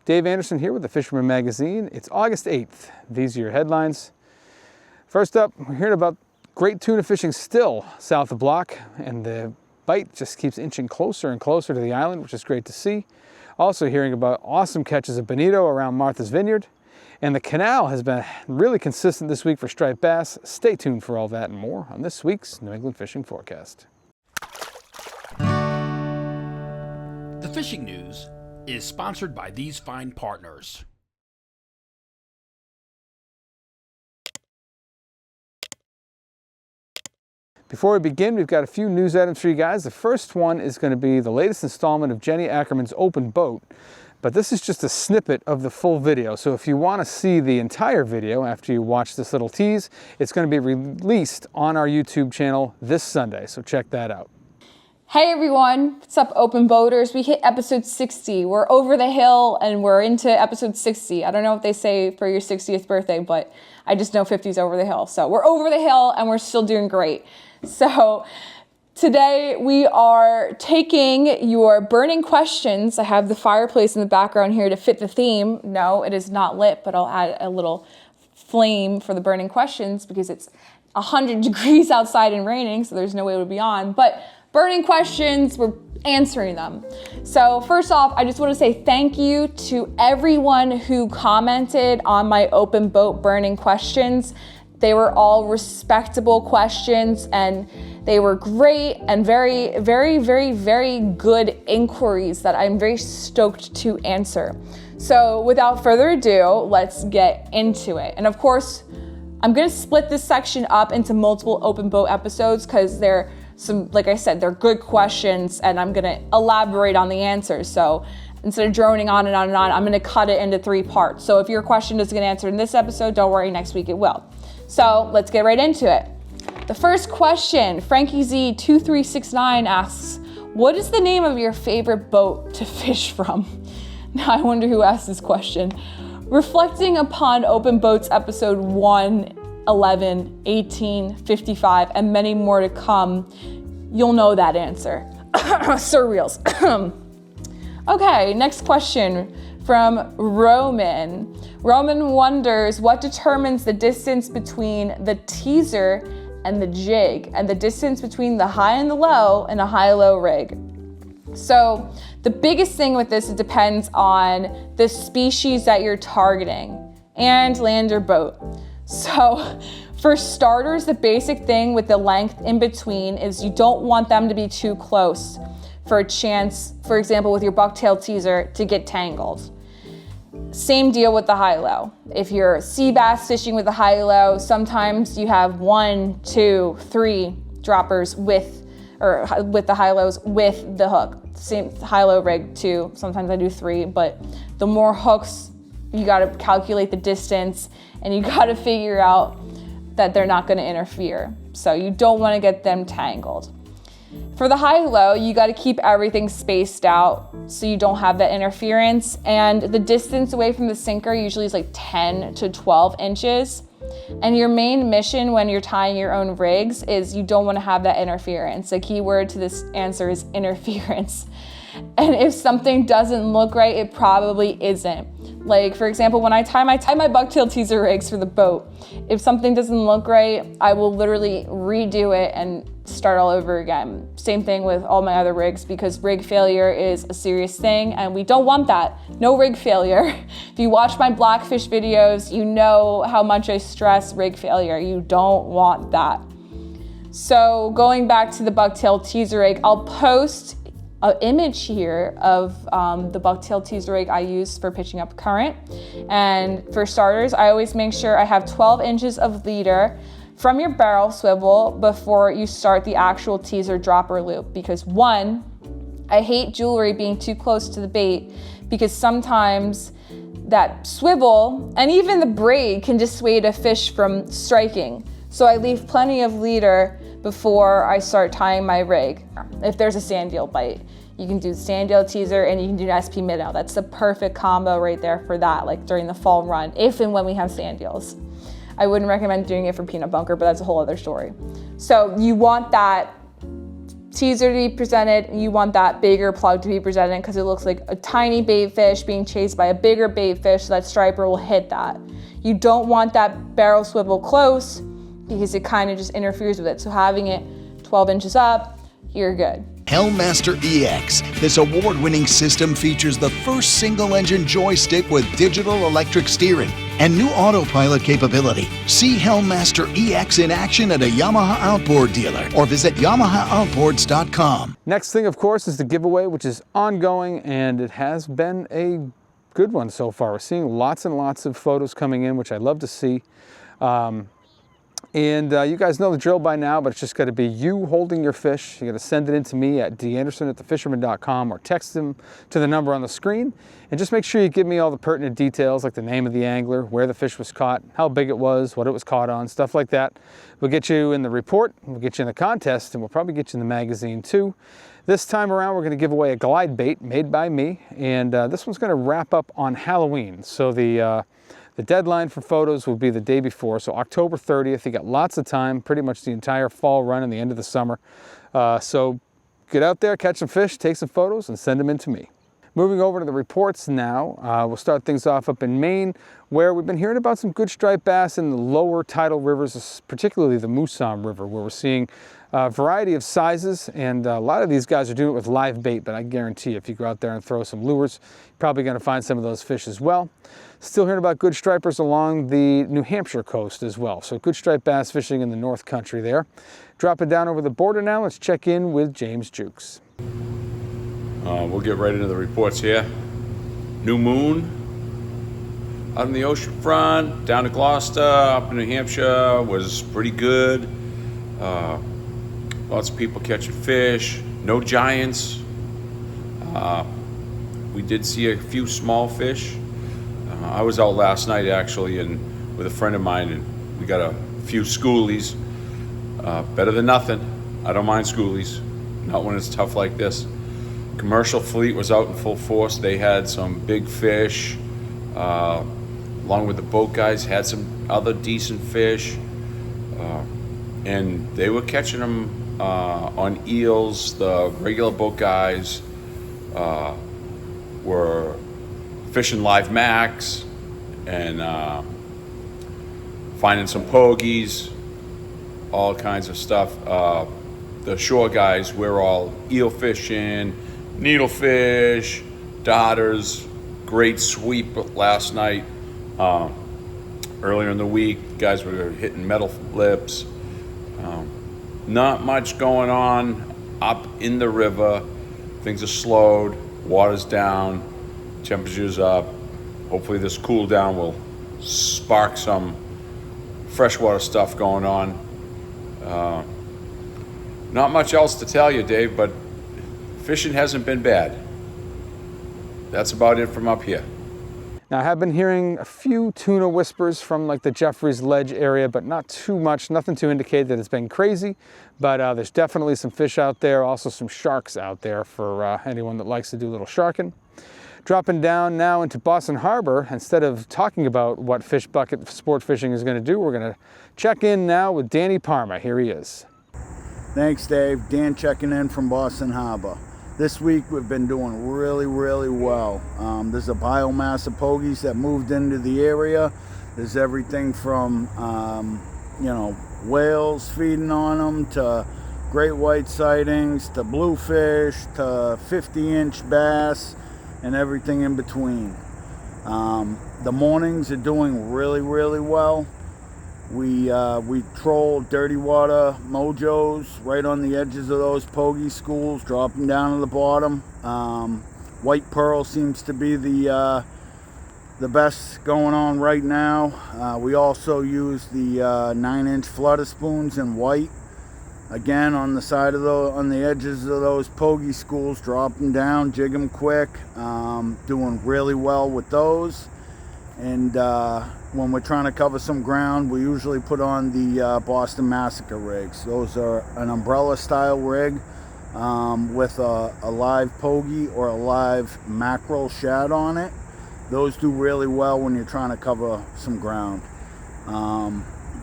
Dave Anderson here with the Fisherman magazine. It's August 8th. These are your headlines. First up, we're hearing about great tuna fishing still south of Block, and the bite just keeps inching closer and closer to the island, which is great to see. Also hearing about awesome catches of bonito around Martha's Vineyard. And the Canal has been really consistent this week for striped bass. Stay tuned for all that and more on this week's New England Fishing Forecast. The fishing news is sponsored by these fine partners. Before we begin, we've got a few news items for you guys. The first one is going to be the latest installment of Jenni Ackerman's Open Boat. But this is just a snippet of the full video. So if you want to see the entire video after you watch this little tease, it's going to be released on our YouTube channel this Sunday. So check that out. Hey everyone, what's up open boaters? We hit episode 60. We're over the hill and we're into episode 60. I don't know what they say for your 60th birthday, but I just know 50's over the hill. So we're over the hill and we're still doing great. So today we are taking your burning questions. I have the fireplace in the background here to fit the theme. No, it is not lit, but I'll add a little flame for the burning questions because it's 100 degrees outside and raining, so there's no way it would be on. But burning questions, we're answering them. So first off, I just want to say thank you to everyone who commented on my open boat burning questions. They were all respectable questions and they were great and very, very, very, very good inquiries that I'm very stoked to answer. So without further ado, let's get into it. And of course, I'm gonna split this section up into multiple open boat episodes because they're some, like I said, they're good questions and I'm gonna elaborate on the answers. So instead of droning on and on and on, I'm gonna cut it into 3 parts. So if your question doesn't get answered in this episode, don't worry, next week it will. So let's get right into it. The first question, Frankie Z2369 asks, what is the name of your favorite boat to fish from? Now I wonder who asked this question. Reflecting upon Open Boats episode 1, 11, 18, 55, and many more to come, you'll know that answer. Surreals. Okay, next question from Roman. Roman wonders what determines the distance between the teaser and the jig, and the distance between the high and the low in a high-low rig. So the biggest thing with this, it depends on the species that you're targeting and land or boat. So for starters, the basic thing with the length in between is you don't want them to be too close for a chance, for example, with your bucktail teaser to get tangled. Same deal with the high-low. If you're sea bass fishing with the high-low, sometimes you have 1, 2, 3 droppers with the high-lows with the hook. Same high-low rig too. Sometimes I do 3, but the more hooks, you got to calculate the distance and you got to figure out that they're not going to interfere. So you don't want to get them tangled. For the high-low, you got to keep everything spaced out so you don't have that interference. And the distance away from the sinker usually is like 10 to 12 inches. And your main mission when you're tying your own rigs is you don't want to have that interference. The key word to this answer is interference. And if something doesn't look right, it probably isn't. Like for example, when I tie my bucktail teaser rigs for the boat, if something doesn't look right, I will literally redo it and start all over again. Same thing with all my other rigs because rig failure is a serious thing and we don't want that. No rig failure. If you watch my blackfish videos, you know how much I stress rig failure. You don't want that. So going back to the bucktail teaser rig, I'll post an image here of the bucktail teaser rig I use for pitching up current. And for starters, I always make sure I have 12 inches of leader from your barrel swivel before you start the actual teaser dropper loop. Because 1, I hate jewelry being too close to the bait because sometimes that swivel and even the braid can dissuade a fish from striking. So I leave plenty of leader before I start tying my rig. If there's a sand eel bite, you can do sand eel teaser and you can do an SP minnow. That's the perfect combo right there for that, like during the fall run, if and when we have sand eels. I wouldn't recommend doing it for peanut bunker, but that's a whole other story. So you want that teaser to be presented, and you want that bigger plug to be presented because it looks like a tiny bait fish being chased by a bigger bait fish, so that striper will hit that. You don't want that barrel swivel close because it kind of just interferes with it. So having it 12 inches up, you're good. Hellmaster EX. This award-winning system features the first single-engine joystick with digital electric steering and new autopilot capability. See Hellmaster EX in action at a Yamaha Outboard dealer or visit YamahaOutboards.com. Next thing, of course, is the giveaway, which is ongoing, and it has been a good one so far. We're seeing lots and lots of photos coming in, which I love to see. You guys know the drill by now, but it's just got to be you holding your fish. You got to send it in to me at danderson@thefisherman.com or text them to the number on the screen. And just make sure you give me all the pertinent details, like the name of the angler, where the fish was caught, how big it was, what it was caught on, stuff like that. We'll get you in the report, we'll get you in the contest, and we'll probably get you in the magazine too. This time around, we're going to give away a glide bait made by me, and this one's going to wrap up on Halloween. So the deadline for photos will be the day before, so October 30th. You got lots of time, pretty much the entire fall run and the end of the summer. So get out there, catch some fish, take some photos, and send them in to me. Moving over to the reports now, we'll start things off up in Maine, where we've been hearing about some good striped bass in the lower tidal rivers, particularly the Musam River, where we're seeing a variety of sizes, and a lot of these guys are doing it with live bait, but I guarantee you, if you go out there and throw some lures, you're probably going to find some of those fish as well. Still hearing about good stripers along the New Hampshire coast as well, so good striped bass fishing in the North Country there. Dropping down over the border now, let's check in with James Jewkes. We'll get right into the reports here. New moon out on the ocean front, down to Gloucester, up in New Hampshire was pretty good. Lots of people catching fish, no giants. We did see a few small fish. I was out last night actually and with a friend of mine, and we got a few schoolies. Better than nothing. I don't mind schoolies, not when it's tough like this. Commercial fleet was out in full force. They had some big fish, along with the boat guys, had some other decent fish, and they were catching them on eels. The regular boat guys were fishing live macks and finding some pogies, all kinds of stuff. The shore guys, we're all eel fishing, needlefish, darters. Great sweep last night. Earlier in the week, guys were hitting metal lips. Not much going on up in the river. Things are slowed, water's down, temperature's up. Hopefully this cool down will spark some freshwater stuff going on. Not much else to tell you, Dave, but fishing hasn't been bad. That's about it from up here. Now, I have been hearing a few tuna whispers from like the Jeffries Ledge area, but not too much, nothing to indicate that it's been crazy, but there's definitely some fish out there, also some sharks out there for anyone that likes to do a little sharking. Dropping down now into Boston Harbor, instead of talking about what fish bucket sport fishing is going to do, we're going to check in now with Danny Parma. Here he is. Thanks, Dave. Dan checking in from Boston Harbor. This week we've been doing really well. There's a biomass of pogies that moved into the area. There's everything from whales feeding on them to great white sightings to bluefish to 50-inch bass and everything in between. The mornings are doing really well. We troll dirty water mojos right on the edges of those pogie schools, drop them down to the bottom. White pearl seems to be the best going on right now. We also use the 9-inch flutter spoons in white. Again, on the side of on the edges of those pogie schools, drop them down, jig them quick. Doing really well with those. And when we're trying to cover some ground, we usually put on the Boston Massacre rigs. Those are an umbrella style rig with a live pogie or a live mackerel shad on it. Those do really well when you're trying to cover some ground.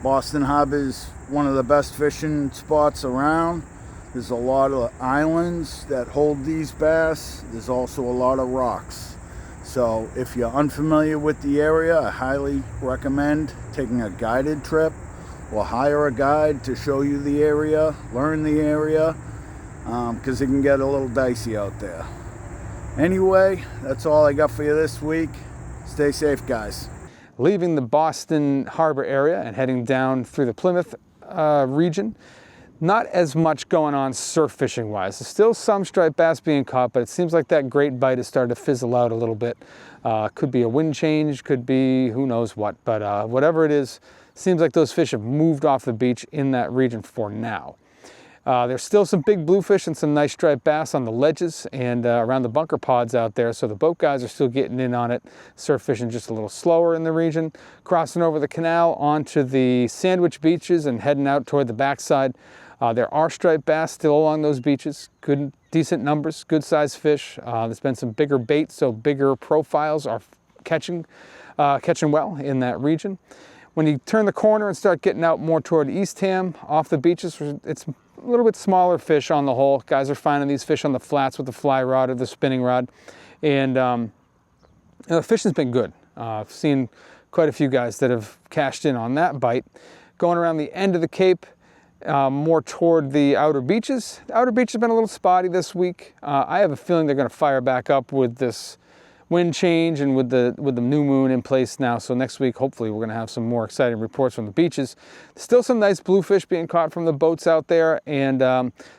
Boston Harbor is one of the best fishing spots around. There's a lot of islands that hold these bass. There's also a lot of rocks. So if you're unfamiliar with the area, I highly recommend taking a guided trip or hire a guide to show you the area, learn the area, because it can get a little dicey out there. Anyway, that's all I got for you this week. Stay safe, guys. Leaving the Boston Harbor area and heading down through the Plymouth region, not as much going on surf fishing wise. There's still some striped bass being caught, but it seems like that great bite has started to fizzle out a little bit. Could be a wind change, could be who knows what, but whatever it is, seems like those fish have moved off the beach in that region for now. There's still some big bluefish and some nice striped bass on the ledges and around the bunker pods out there, so the boat guys are still getting in on it. Surf fishing just a little slower in the region. Crossing over the canal onto the sandwich beaches and heading out toward the backside. There are striped bass still along those beaches. Good, decent numbers, good sized fish. There's been some bigger bait, so bigger profiles are catching well in that region. When you turn the corner and start getting out more toward Eastham, off the beaches, it's a little bit smaller fish on the whole. Guys are finding these fish on the flats with the fly rod or the spinning rod. And the fishing's been good. I've seen quite a few guys that have cashed in on that bite. Going around the end of the Cape, more toward the outer beaches. The outer beach has been a little spotty this week. I have a feeling they're going to fire back up with this wind change and with the new moon in place now. So next week, hopefully, we're going to have some more exciting reports from the beaches. Still some nice bluefish being caught from the boats out there, and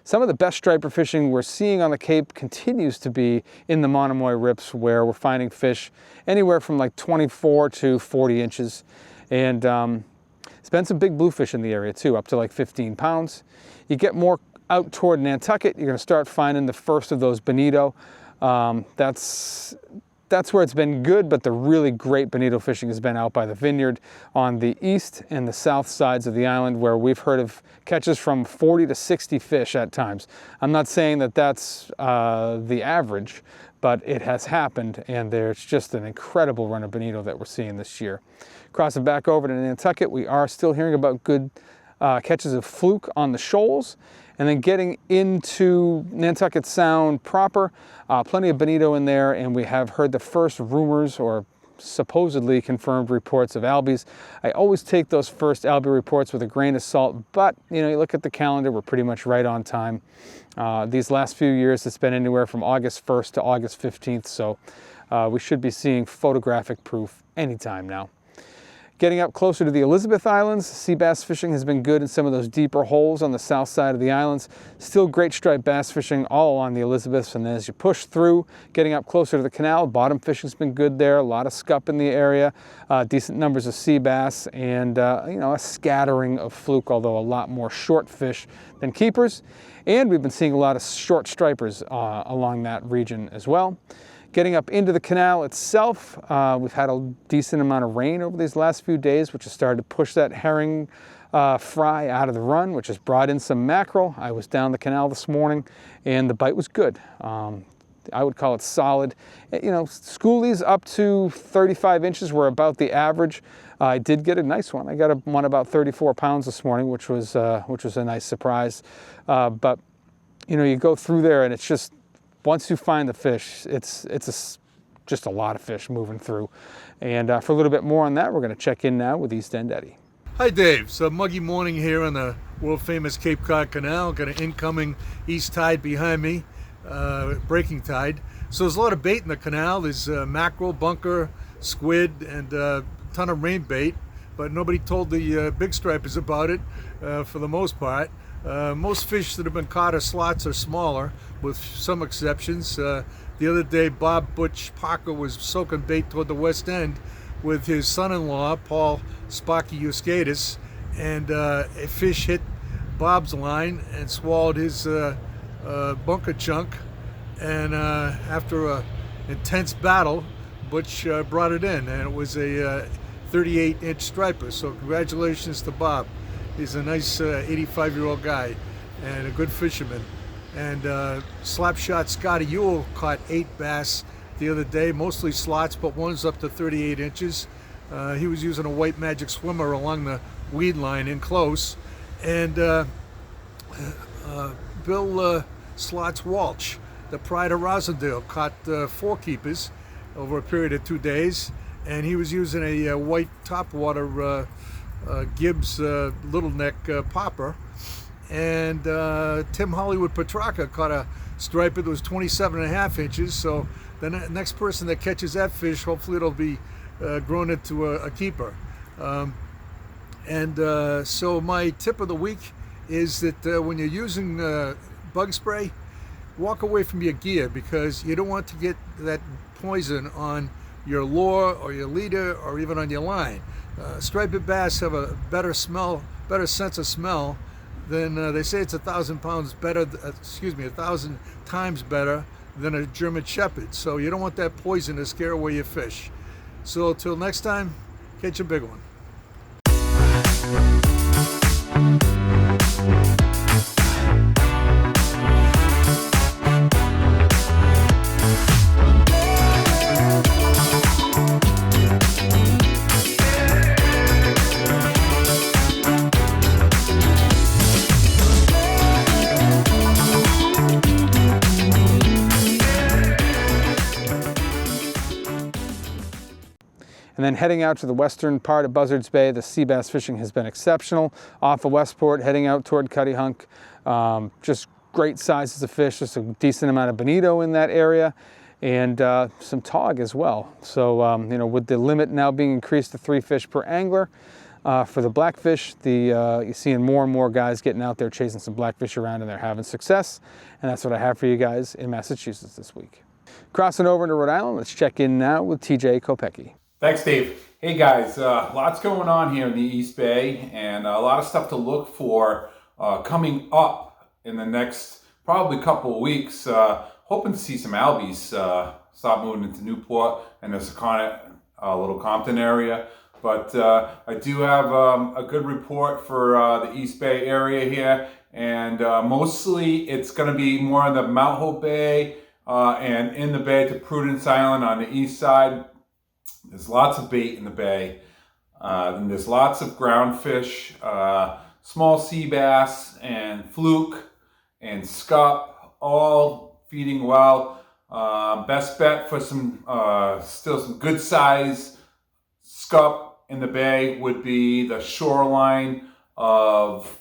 some of the best striper fishing we're seeing on the Cape continues to be in the Monomoy rips, where we're finding fish anywhere from like 24 to 40 inches. And there's been some big bluefish in the area too, up to like 15 pounds. You get more out toward Nantucket, you're going to start finding the first of those bonito. That's where it's been good, but the really great bonito fishing has been out by the Vineyard on the east and the south sides of the island, where we've heard of catches from 40 to 60 fish at times. I'm not saying that that's the average, but it has happened, and there's just an incredible run of bonito that we're seeing this year. Crossing back over to Nantucket, we are still hearing about good catches of fluke on the shoals. And then getting into Nantucket Sound proper, plenty of bonito in there, and we have heard the first rumors or supposedly confirmed reports of albies. I always take those first albie reports with a grain of salt, but you look at the calendar, we're pretty much right on time. These last few years, it's been anywhere from August 1st to August 15th, so we should be seeing photographic proof anytime now. Getting up closer to the Elizabeth Islands, sea bass fishing has been good in some of those deeper holes on the south side of the islands. Still great striped bass fishing all along the Elizabeths, and then as you push through, getting up closer to the canal, bottom fishing's been good there. A lot of scup in the area, decent numbers of sea bass, and a scattering of fluke, although a lot more short fish than keepers. And we've been seeing a lot of short stripers along that region as well. Getting up into the canal itself, we've had a decent amount of rain over these last few days, which has started to push that herring fry out of the run, which has brought in some mackerel. I was down the canal this morning, and the bite was good. I would call it solid. Schoolies up to 35 inches were about the average. I did get a nice one. I got one about 34 pounds this morning, which was a nice surprise. But you go through there, and it's just, once you find the fish, it's just a lot of fish moving through. And for a little bit more on that, we're going to check in now with East End Eddie. Hi Dave, it's a muggy morning here on the world famous Cape Cod Canal. Got an incoming east tide behind me, breaking tide. So there's a lot of bait in the canal. There's mackerel, bunker, squid, and a ton of rain bait. But nobody told the big stripers about it for the most part. Most fish that have been caught as slots are smaller, with some exceptions. The other day, Bob Butch Parker was soaking bait toward the west end with his son-in-law, Paul Sparky Euskatis, and a fish hit Bob's line and swallowed his bunker chunk. And after an intense battle, Butch brought it in, and it was a 38-inch striper. So congratulations to Bob. He's a nice 85-year-old guy and a good fisherman. And Slapshot Scotty Ewell caught 8 bass the other day, mostly slots, but one's up to 38 inches. He was using a white magic swimmer along the weed line in close. And Bill Slots Walsh, the pride of Rosendale, caught 4 keepers over a period of 2 days, and he was using a white topwater Gibbs little neck popper. And Tim Hollywood Petrarca caught a striper that was 27.5 inches. So the next person that catches that fish, hopefully it'll be grown into a keeper. So my tip of the week is that when you're using bug spray, walk away from your gear, because you don't want to get that poison on your lure or your leader or even on your line. Striped bass have a better sense of smell than they say it's 1,000 pounds better. 1,000 times better than a German Shepherd. So you don't want that poison to scare away your fish. So till next time, catch a big one. And then heading out to the western part of Buzzards Bay, the sea bass fishing has been exceptional. Off of Westport, heading out toward Cuttyhunk, just great sizes of fish, just a decent amount of bonito in that area, and some tog as well. So, you know, with the limit now being increased to 3 fish per angler, for the blackfish, you're seeing more and more guys getting out there chasing some blackfish around, and they're having success. And that's what I have for you guys in Massachusetts this week. Crossing over into Rhode Island, let's check in now with TJ Kopecky. Thanks, Dave. Hey guys, lots going on here in the East Bay, and a lot of stuff to look for coming up in the next probably couple of weeks. Hoping to see some albies start moving into Newport and the Secana, little Compton area. But I do have a good report for the East Bay area here, and mostly it's going to be more in the Mount Hope Bay and in the bay to Prudence Island on the east side. There's lots of bait in the bay, and there's lots of ground fish, small sea bass and fluke and scup, all feeding well. Best bet for still some good size scup in the bay would be the shoreline of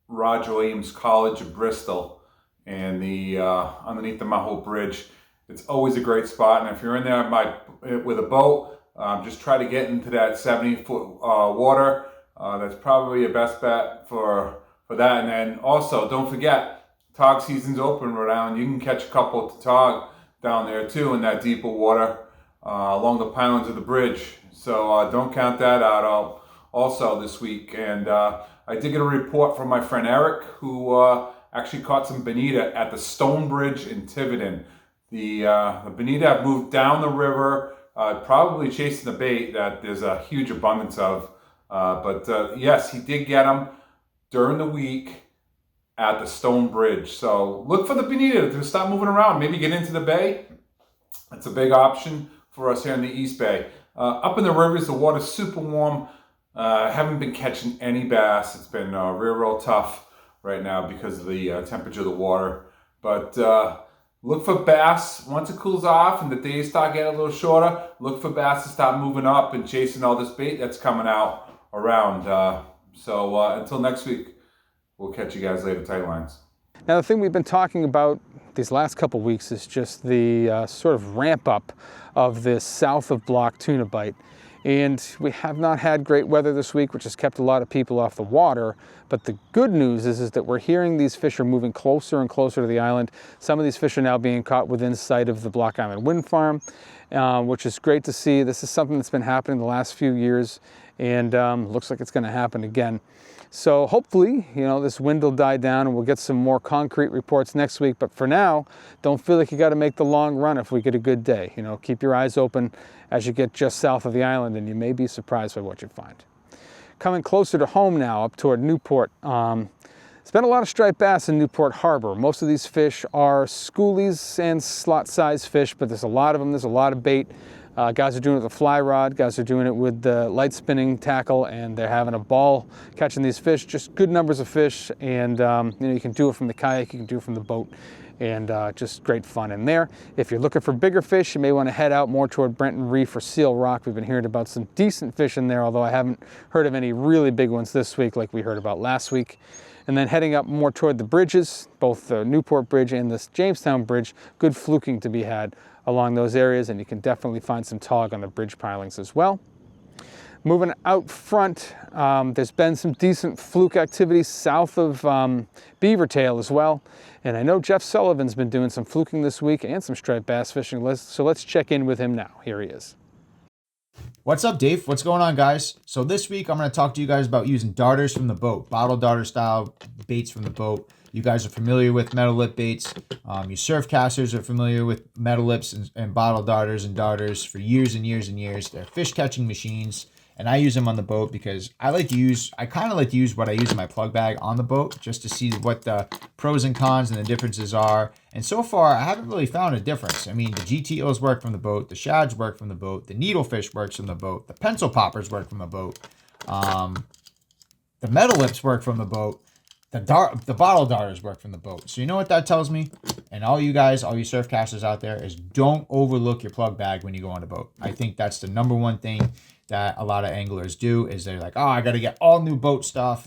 Roger Williams College of Bristol and the underneath the Mount Hope Bridge. It's always a great spot, and if you're in there with a boat, just try to get into that 70-foot water. That's probably your best bet for that. And then also, don't forget, tog season's open in Rhode Island. You can catch a couple to tog down there too in that deeper water along the pylons of the bridge. So don't count that out also this week. And I did get a report from my friend Eric, who actually caught some bonita at the Stone Bridge in Tiverton. The bonita have moved down the river, probably chasing the bait that there's a huge abundance of. But yes, he did get them during the week at the Stone Bridge. So look for the bonita to start moving around, maybe get into the bay. That's a big option for us here in the East Bay. Up in the rivers, the water's super warm. Haven't been catching any bass. It's been real tough right now because of the temperature of the water. But look for bass once it cools off and the days start getting a little shorter. Look for bass to start moving up and chasing all this bait that's coming out around. So until next week, we'll catch you guys later, tight lines. Now, the thing we've been talking about these last couple weeks is just the sort of ramp up of this south of block tuna bite. And we have not had great weather this week, which has kept a lot of people off the water. But the good news is that we're hearing these fish are moving closer and closer to the island. Some of these fish are now being caught within sight of the Block Island Wind Farm, which is great to see. This is something that's been happening the last few years, and looks like it's going to happen again. So hopefully, you know, this wind will die down and we'll get some more concrete reports next week. But for now, don't feel like you got to make the long run if we get a good day. You know, keep your eyes open as you get just south of the island, and you may be surprised by what you find. Coming closer to home now, up toward Newport. There's been a lot of striped bass in Newport Harbor. Most of these fish are schoolies and slot-sized fish, but there's a lot of them. There's a lot of bait. Guys are doing it with a fly rod, guys are doing it with the light spinning tackle, and they're having a ball catching these fish. Just good numbers of fish, and you can do it from the kayak, you can do it from the boat, and just great fun in there. If you're looking for bigger fish, you may want to head out more toward Brenton Reef or Seal Rock. We've been hearing about some decent fish in there, although I haven't heard of any really big ones this week like we heard about last week. And then heading up more toward the bridges, both the Newport Bridge and this Jamestown Bridge, good fluking to be had along those areas, and you can definitely find some tog on the bridge pilings as well. Moving out front, there's been some decent fluke activity south of Beavertail as well. And I know Jeff Sullivan's been doing some fluking this week and some striped bass fishing, so let's check in with him now. Here he is. What's up, Dave? What's going on, guys? So this week I'm going to talk to you guys about using darters from the boat, bottle darter style baits from the boat. You guys are familiar with metal lip baits. You surf casters are familiar with metal lips and bottle darters and darters for years and years and years. They're fish catching machines, and I use them on the boat because I kind of like to use what I use in my plug bag on the boat just to see what the pros and cons and the differences are. And so far, I haven't really found a difference. I mean, the GTOs work from the boat, the shads work from the boat, the needlefish works from the boat, the pencil poppers work from the boat, the metal lips work from the boat, the bottle darters work from the boat. So you know what that tells me? And all you guys, all you surf casters out there, is don't overlook your plug bag when you go on a boat. I think that's the number one thing that a lot of anglers do, is they're like, oh, I got to get all new boat stuff.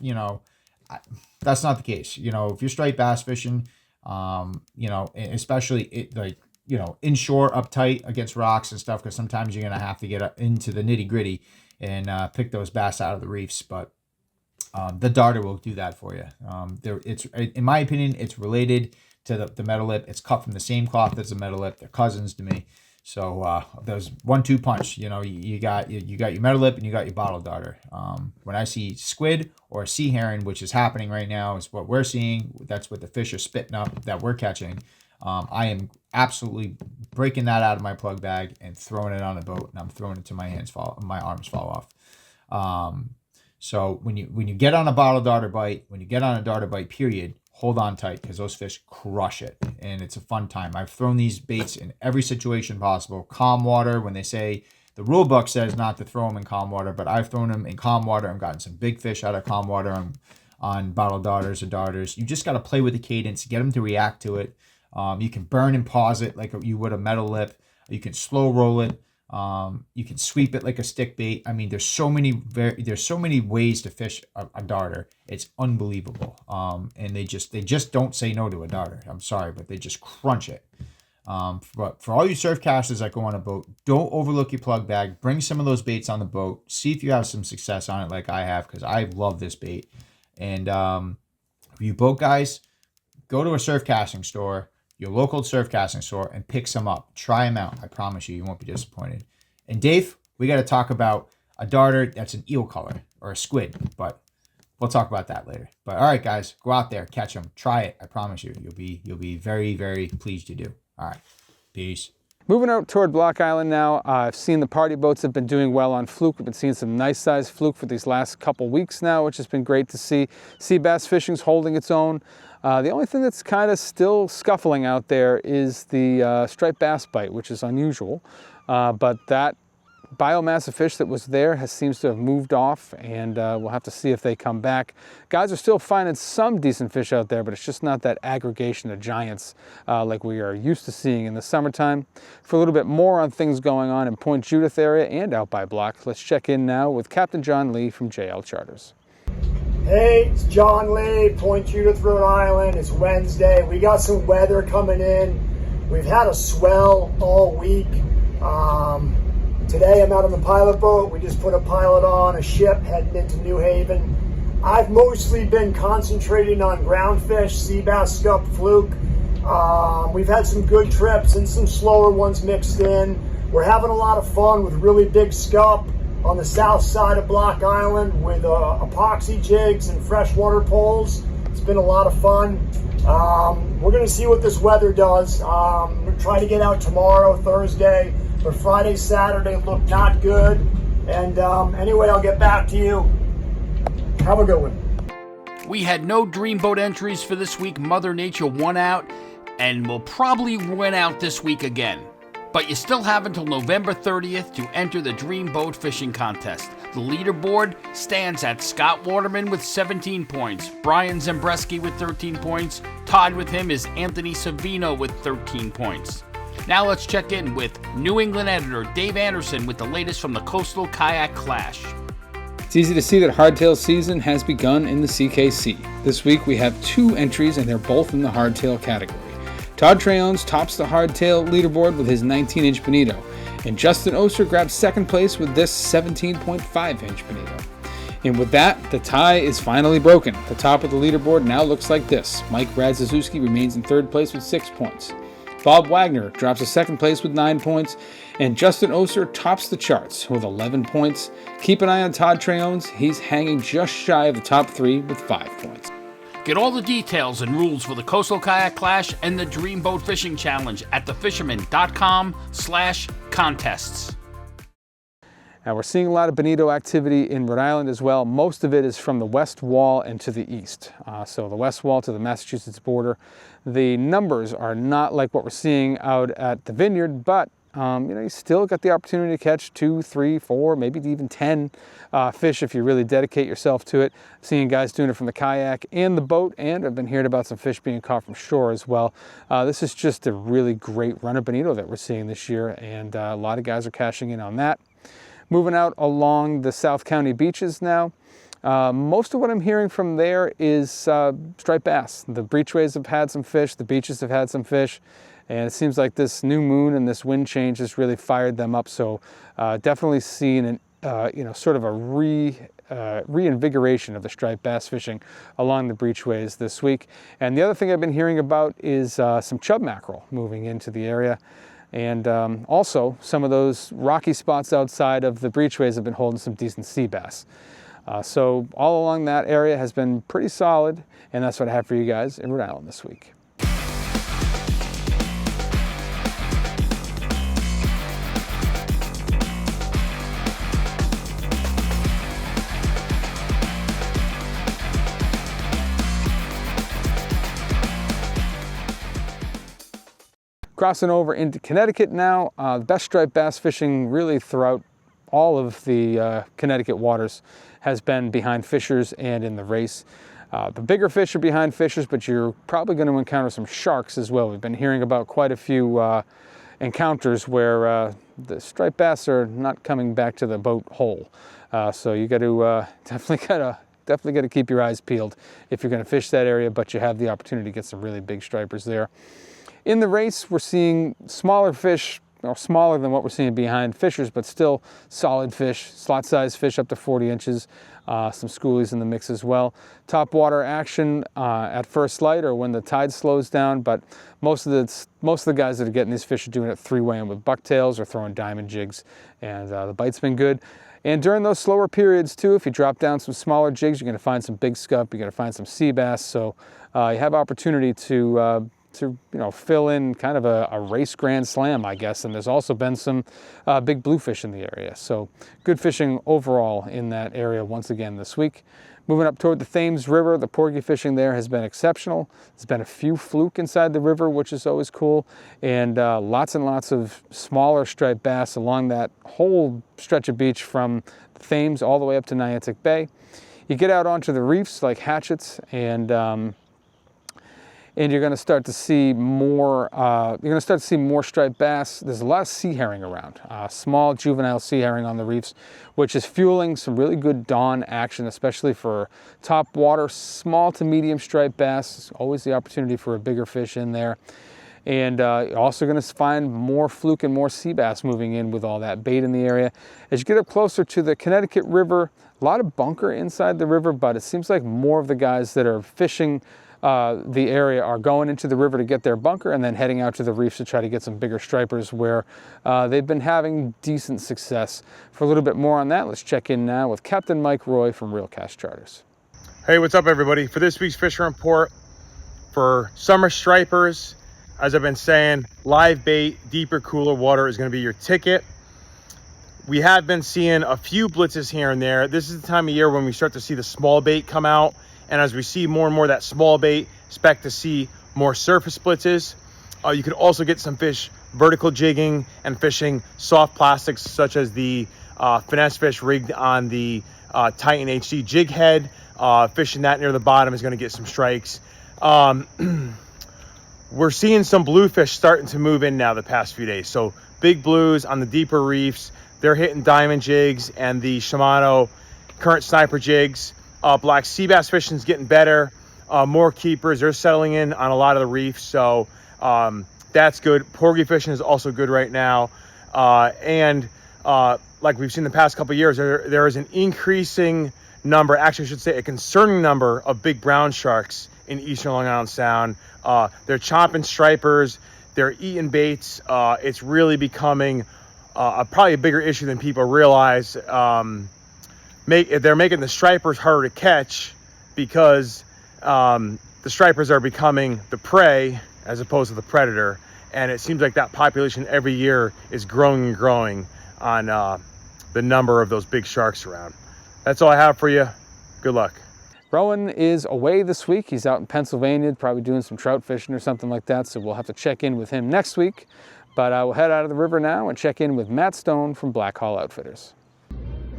That's not the case. If you're striped bass fishing, especially inshore uptight against rocks and stuff, because sometimes you're going to have to get into the nitty gritty and pick those bass out of the reefs. But the darter will do that for you. It's, in my opinion, it's related to the metal lip. It's cut from the same cloth as the metal lip. They're cousins to me. So there's 1-2 punch. You got your metal lip and you got your bottle darter. When I see squid or sea heron, which is happening right now, is what we're seeing. That's what the fish are spitting up that we're catching. I am absolutely breaking that out of my plug bag and throwing it on the boat, and I'm throwing it till my arms fall off. So when you get on a bottle darter bite, when you get on a darter bite, period, hold on tight, because those fish crush it, and it's a fun time. I've thrown these baits in every situation possible. Calm water, when they say, the rule book says not to throw them in calm water, but I've thrown them in calm water. I've gotten some big fish out of calm water on bottle darters or darters. You just got to play with the cadence, get them to react to it. You can burn and pause it like you would a metal lip. You can slow roll it. You can sweep it like a stick bait. I mean, there's so many ways to fish a darter. It's unbelievable. And they just don't say no to a darter. I'm sorry, but they just crunch it. But for all you surf casters that go on a boat, don't overlook your plug bag. Bring some of those baits on the boat. See if you have some success on it like I have, because I love this bait. And for you boat guys, go to a surf casting store, your local surf casting store, and pick some up. Try them out. I promise you won't be disappointed. And Dave, we got to talk about a darter that's an eel color or a squid, but we'll talk about that later. But all right, guys, go out there, catch them, try it. I promise you, you'll be very, very pleased you do. All right, peace. Moving out toward Block Island now, I've seen the party boats have been doing well on fluke. We've been seeing some nice sized fluke for these last couple weeks now, which has been great to see. Sea bass fishing's holding its own. The only thing that's kind of still scuffling out there is the striped bass bite, which is unusual. But that biomass of fish that was there seems to have moved off, and we'll have to see if they come back. Guys are still finding some decent fish out there, but it's just not that aggregation of giants like we are used to seeing in the summertime. For a little bit more on things going on in Point Judith area and out by Block, let's check in now with Captain John Lee from JL Charters. Hey, it's John Lee, Point Judith, Rhode Island. It's Wednesday. We got some weather coming in. We've had a swell all week. Today I'm out on the pilot boat. We just put a pilot on a ship heading into New Haven. I've mostly been concentrating on groundfish, sea bass, scup, fluke. We've had some good trips and some slower ones mixed in. We're having a lot of fun with really big scup on the south side of Block Island with epoxy jigs and freshwater poles. It's been a lot of fun. We're going to see what this weather does. We're trying to get out tomorrow, Thursday, but Friday, Saturday look not good. And anyway, I'll get back to you. Have a good one. We had no Dreamboat entries for this week. Mother Nature won out and will probably win out this week again. But you still have until November 30th to enter the Dream Boat Fishing Contest. The leaderboard stands at Scott Waterman with 17 points, Brian Zembreski with 13 points, tied with him is Anthony Savino with 13 points. Now let's check in with New England editor Dave Anderson with the latest from the Coastal Kayak Clash. It's easy to see that hardtail season has begun in the CKC. This week we have 2 entries and they're both in the hardtail category. Todd Treons tops the hardtail leaderboard with his 19-inch bonito, and Justin Oster grabs second place with this 17.5-inch bonito. And with that, the tie is finally broken. The top of the leaderboard now looks like this. Mike Radzaszewski remains in third place with 6 points. Bob Wagner drops to second place with 9 points, and Justin Oster tops the charts with 11 points. Keep an eye on Todd Treons. He's hanging just shy of the top 3 with 5 points. Get all the details and rules for the Coastal Kayak Clash and the Dream Boat Fishing Challenge at thefisherman.com/contests. Now we're seeing a lot of bonito activity in Rhode Island as well. Most of it is from the west wall and to the east. So the west wall to the Massachusetts border. The numbers are not like what we're seeing out at the Vineyard, but you still got the opportunity to catch 2, 3, 4, maybe even 10 fish if you really dedicate yourself to it. Seeing guys doing it from the kayak and the boat, and I've been hearing about some fish being caught from shore as well. This is just a really great run of bonito that we're seeing this year, and a lot of guys are cashing in on that. Moving out along the South County beaches now. Most of what I'm hearing from there is striped bass. The breachways have had some fish, the beaches have had some fish, and it seems like this new moon and this wind change has really fired them up. So definitely seeing sort of a reinvigoration of the striped bass fishing along the breachways this week. And the other thing I've been hearing about is some chub mackerel moving into the area. And also some of those rocky spots outside of the breachways have been holding some decent sea bass. So all along that area has been pretty solid, and that's what I have for you guys in Rhode Island this week. Crossing over into Connecticut now, the best striped bass fishing really throughout all of the Connecticut waters has been behind Fishers and in the race. The bigger fish are behind Fishers, but you're probably going to encounter some sharks as well. We've been hearing about quite a few encounters where the striped bass are not coming back to the boat whole. So you got to definitely got to keep your eyes peeled if you're going to fish that area, but you have the opportunity to get some really big stripers there. In the race, we're seeing smaller fish, or smaller than what we're seeing behind Fishers, but still solid fish, slot-sized fish up to 40 inches, some schoolies in the mix as well. Top water action at first light or when the tide slows down, but most of the guys that are getting these fish are doing it 3-weighing with bucktails or throwing diamond jigs, and the bite's been good. And during those slower periods too, if you drop down some smaller jigs, you're going to find some big scup, you're going to find some sea bass, so you have opportunity to fill in kind of a race grand slam, I guess. And there's also been some big bluefish in the area. So good fishing overall in that area once again this week. Moving up toward the Thames River, the porgy fishing there has been exceptional. There's been a few fluke inside the river, which is always cool. And lots and lots of smaller striped bass along that whole stretch of beach from the Thames all the way up to Niantic Bay. You get out onto the reefs like Hatchets, and you're going to start to see more. More striped bass. There's a lot of sea herring around, small juvenile sea herring on the reefs, which is fueling some really good dawn action, especially for top water, small to medium striped bass. Always the opportunity for a bigger fish in there, and you're also going to find more fluke and more sea bass moving in with all that bait in the area. As you get up closer to the Connecticut River, a lot of bunker inside the river, but it seems like more of the guys that are fishing the area are going into the river to get their bunker and then heading out to the reefs to try to get some bigger stripers where they've been having decent success. For a little bit more on that, let's check in now with Captain Mike Roy from Real Cast Charters. Hey, what's up everybody? For this week's Fisher Report, for summer stripers, as I've been saying, live bait, deeper, cooler water is going to be your ticket. We have been seeing a few blitzes here and there. This is the time of year when we start to see the small bait come out. And as we see more and more of that small bait, expect to see more surface blitzes. You could also get some fish vertical jigging and fishing soft plastics such as the finesse fish rigged on the Titan HD jig head. Fishing that near the bottom is going to get some strikes. We're seeing some bluefish starting to move in now the past few days. So big blues on the deeper reefs, they're hitting diamond jigs and the Shimano current sniper jigs. Black sea bass fishing is getting better. More keepers, they're settling in on a lot of the reefs. So that's good. Porgy fishing is also good right now. And like we've seen the past couple of years, there is an increasing number, actually I should say a concerning number of big brown sharks in eastern Long Island Sound. They're chomping stripers, they're eating baits. It's really becoming probably a bigger issue than people realize. They're making the stripers harder to catch because the stripers are becoming the prey as opposed to the predator. And it seems like that population every year is growing and growing on the number of those big sharks around. That's all I have for you. Good luck. Rowan is away this week. He's out in Pennsylvania, probably doing some trout fishing or something like that, so we'll have to check in with him next week. But I will head out of the river now and check in with Matt Stone from Black Hall Outfitters.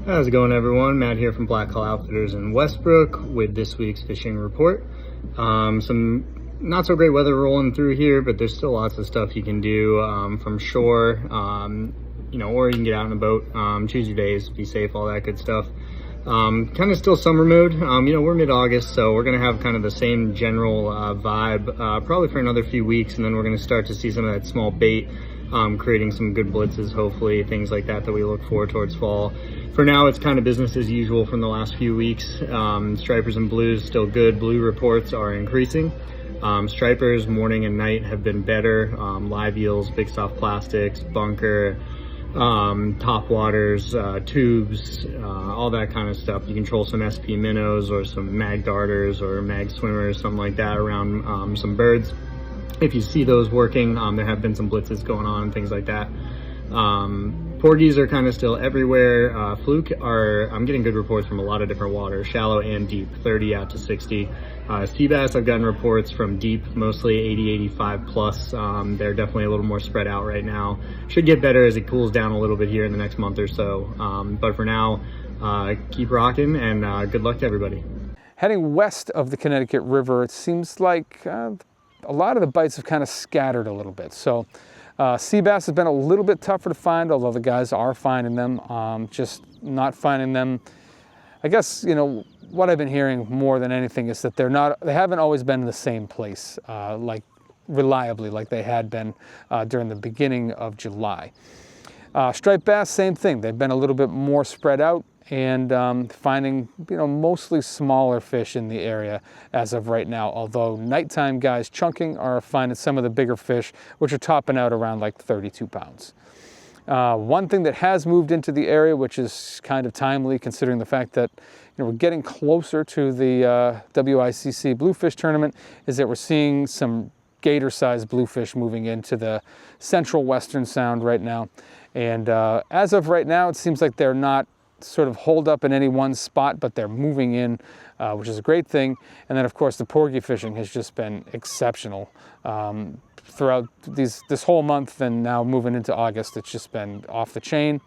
How's it going, everyone? Matt here from Black Hall Outfitters in Westbrook with this week's fishing report. Some not so great weather rolling through here, but there's still lots of stuff you can do from shore, you know, or you can get out in a boat, choose your days, be safe, all that good stuff. Kind of still summer mode. You know, we're mid-August, so we're going to have kind of the same general vibe probably for another few weeks, and then we're going to start to see some of that small bait creating some good blitzes, hopefully, things like that we look forward towards fall. For now, it's kind of business as usual from the last few weeks. Stripers and blues still good. Blue reports are increasing. Stripers morning and night have been better. Live eels, big soft plastics, bunker, top waters, tubes, all that kind of stuff. You control some SP minnows or some mag darters or mag swimmers, something like that around some birds. If you see those working, there have been some blitzes going on and things like that. Porgies are kind of still everywhere. Fluke I'm getting good reports from a lot of different waters, shallow and deep, 30 out to 60. Sea bass, I've gotten reports from deep, mostly 80, 85 plus. They're definitely a little more spread out right now. Should get better as it cools down a little bit here in the next month or so. But for now, keep rocking and good luck to everybody. Heading west of the Connecticut River, it seems like a lot of the bites have kind of scattered a little bit. So sea bass has been a little bit tougher to find, although the guys are finding them, just not finding them. I guess, you know, what I've been hearing more than anything is that they haven't always been in the same place, like reliably, like they had been during the beginning of July. Striped bass, same thing. They've been a little bit more spread out and finding, you know, mostly smaller fish in the area as of right now, although nighttime guys chunking are finding some of the bigger fish, which are topping out around like 32 pounds. One thing that has moved into the area, which is kind of timely considering the fact that, you know, we're getting closer to the WICC Bluefish Tournament, is that we're seeing some gator-sized bluefish moving into the central western sound right now. And as of right now, it seems like they're not sort of holed up in any one spot, but they're moving in, which is a great thing. And then, of course, the porgy fishing has just been exceptional. Throughout this whole month and now moving into August, it's just been off the chain.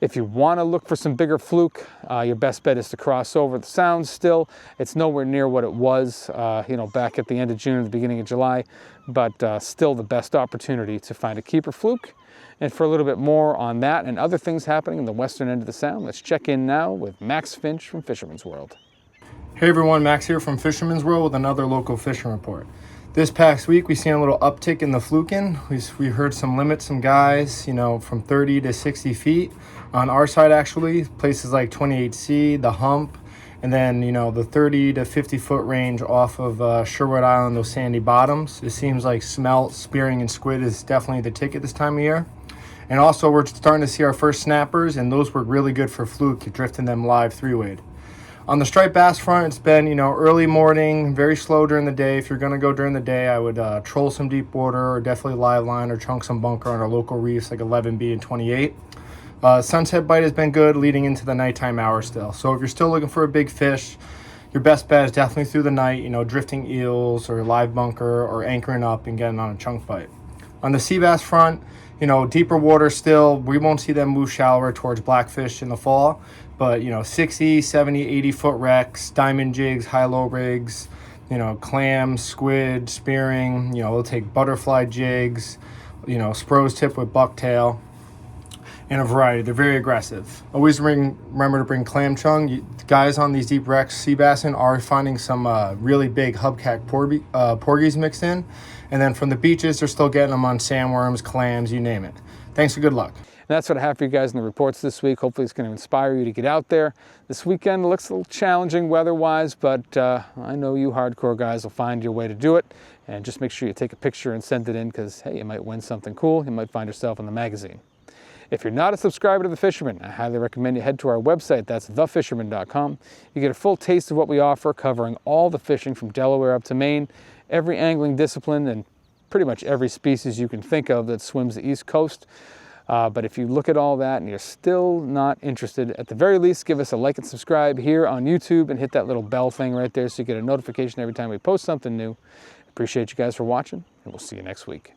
If you want to look for some bigger fluke, your best bet is to cross over the sound still. It's nowhere near what it was, you know, back at the end of June and the beginning of July, but still the best opportunity to find a keeper fluke. And for a little bit more on that and other things happening in the western end of the sound, let's check in now with Max Finch from Fisherman's World. Hey everyone, Max here from Fisherman's World with another local fishing report. This past week, we've seen a little uptick in the fluking. We heard some limits, some guys, you know, from 30 to 60 feet. On our side, actually, places like 28C, the Hump, and then, you know, the 30 to 50 foot range off of Rhode Island, those sandy bottoms. It seems like smelt, spearing, and squid is definitely the ticket this time of year. And also, we're starting to see our first snappers, and those were really good for fluke, drifting them live three-wade. On the striped bass front, it's been, you know, early morning, very slow during the day. If you're going to go during the day, I would troll some deep water or definitely live line or chunk some bunker on our local reefs like 11B and 28. Sunset bite has been good leading into the nighttime hours still. So if you're still looking for a big fish, your best bet is definitely through the night, you know, drifting eels or live bunker or anchoring up and getting on a chunk bite. On the sea bass front, you know, deeper water still, we won't see them move shallower towards blackfish in the fall, but, you know, 60, 70, 80 foot wrecks, diamond jigs, high-low rigs, you know, clams, squid, spearing, you know, we'll take butterfly jigs, you know, Spro's tip with bucktail, and a variety. They're very aggressive. Always remember to bring clam chung. Guys on these deep wrecks, sea bassing, are finding some really big hubcap porgies mixed in. And then from the beaches, they're still getting them on sandworms, clams, you name it. Thanks and good luck. And that's what I have for you guys in the reports this week. Hopefully it's going to inspire you to get out there. This weekend looks a little challenging weather-wise, but I know you hardcore guys will find your way to do it. And just make sure you take a picture and send it in, because, hey, you might win something cool. You might find yourself in the magazine. If you're not a subscriber to The Fisherman, I highly recommend you head to our website. That's thefisherman.com. You get a full taste of what we offer, covering all the fishing from Delaware up to Maine, every angling discipline, and pretty much every species you can think of that swims the East Coast. But if you look at all that and you're still not interested, at the very least, give us a like and subscribe here on YouTube and hit that little bell thing right there so you get a notification every time we post something new. Appreciate you guys for watching, and we'll see you next week.